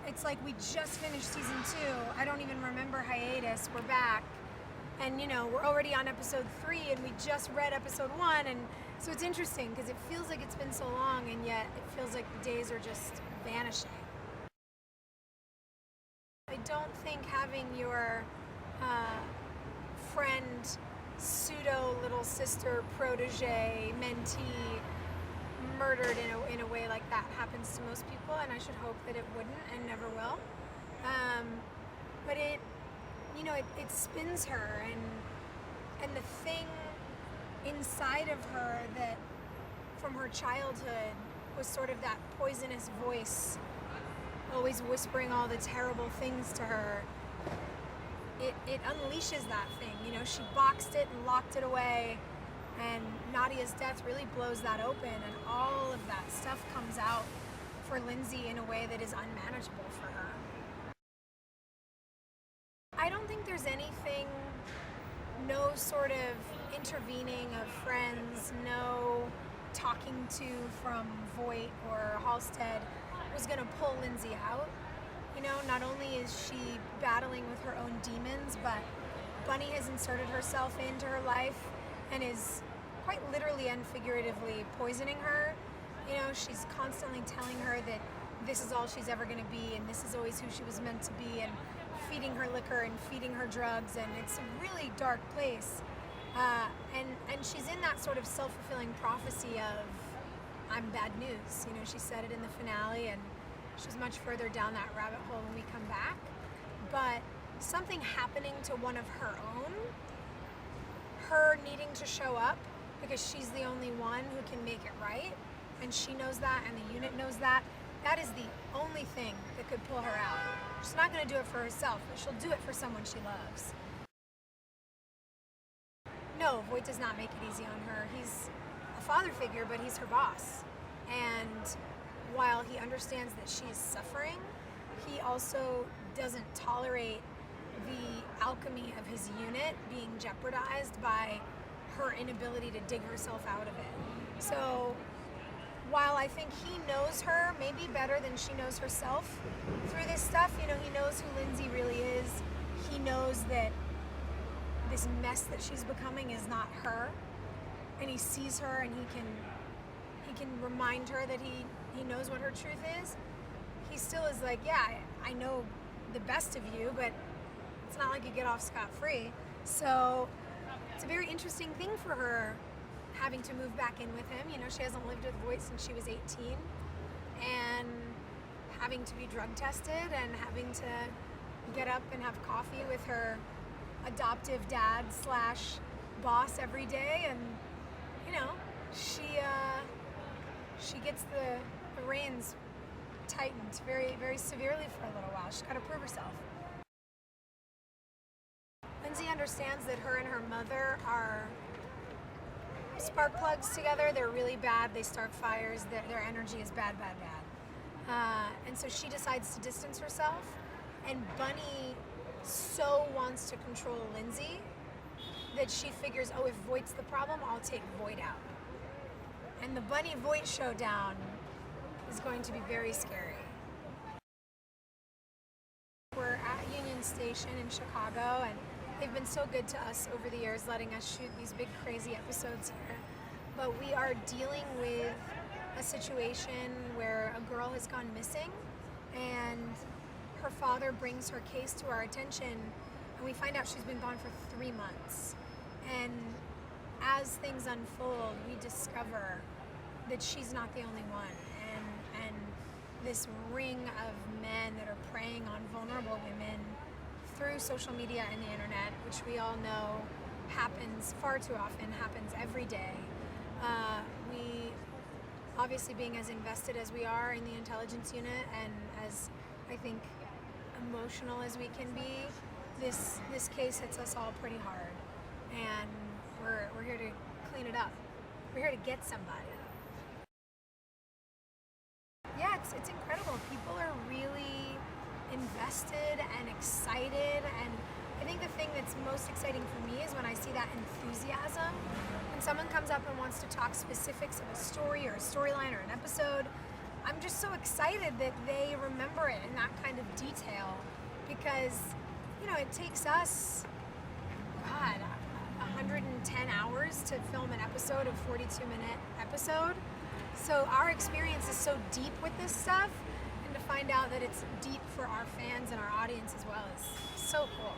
it's like we just finished season 2. I don't even remember hiatus. We're back. And, we're already on episode 3 and we just read episode 1. And so it's interesting because it feels like it's been so long and yet it feels like the days are just vanishing. I don't think having your friend, pseudo little sister, protege, mentee murdered in a way like that happens to most people, and I should hope that it wouldn't and never will. But it spins her, and the thing inside of her that from her childhood was sort of that poisonous voice always whispering all the terrible things to her, it unleashes that thing. She boxed it and locked it away, and Nadia's death really blows that open, and all of that stuff comes out for Lindsay in a way that is unmanageable for her. I don't think there's anything, no sort of intervening of friends, no talking to from Voight or Halstead was going to pull Lindsay out. Not only is she battling with her own demons, but Bunny has inserted herself into her life and is quite literally and figuratively poisoning her. She's constantly telling her that this is all she's ever going to be and this is always who she was meant to be, and feeding her liquor and feeding her drugs, and it's a really dark place. And she's in that sort of self-fulfilling prophecy of, I'm bad news. She said it in the finale, and she's much further down that rabbit hole when we come back. But something happening to one of her own, her needing to show up because she's the only one who can make it right, and she knows that, and the unit knows that, that is the only thing that could pull her out. She's not going to do it for herself, but she'll do it for someone she loves. No, Voight does not make it easy on her. He's a father figure, but he's her boss. And while he understands that she's suffering, he also doesn't tolerate the alchemy of his unit being jeopardized by her inability to dig herself out of it. So while I think he knows her maybe better than she knows herself through this stuff, he knows who Lindsay really is. He knows that this mess that she's becoming is not her, and he sees her, and he can remind her that he knows what her truth is. He still is like, yeah, I know the best of you, but it's not like you get off scot-free. So it's a very interesting thing for her having to move back in with him. She hasn't lived with Voight since she was 18, and having to be drug tested and having to get up and have coffee with her adoptive dad / boss every day, and she gets the reins tightened very, very severely for a little while. She's got to prove herself. Lindsay understands that her and her mother are spark plugs together. They're really bad. They start fires. Their energy is bad, bad, bad. And so she decides to distance herself, and Bunny so wants to control Lindsay that she figures, if Voight's the problem, I'll take Voight out. And the Bunny-Voight showdown is going to be very scary. We're at Union Station in Chicago, and they've been so good to us over the years, letting us shoot these big, crazy episodes here. But we are dealing with a situation where a girl has gone missing, and her father brings her case to our attention, and we find out she's been gone for 3 months. And as things unfold, we discover that she's not the only one, and this ring of men that are preying on vulnerable women through social media and the internet, which we all know happens far too often, happens every day. We, obviously being as invested as we are in the intelligence unit, and as I think emotional as we can be, this case hits us all pretty hard, and we're here to clean it up. We're here to get somebody. Yeah, it's incredible. People are really invested and excited, and I think the thing that's most exciting for me is when I see that enthusiasm. When someone comes up and wants to talk specifics of a story or a storyline or an episode, I'm just so excited that they remember it in that kind of because, it takes us, God, 110 hours to film an episode, a 42-minute episode. So our experience is so deep with this stuff, and to find out that it's deep for our fans and our audience as well is so cool.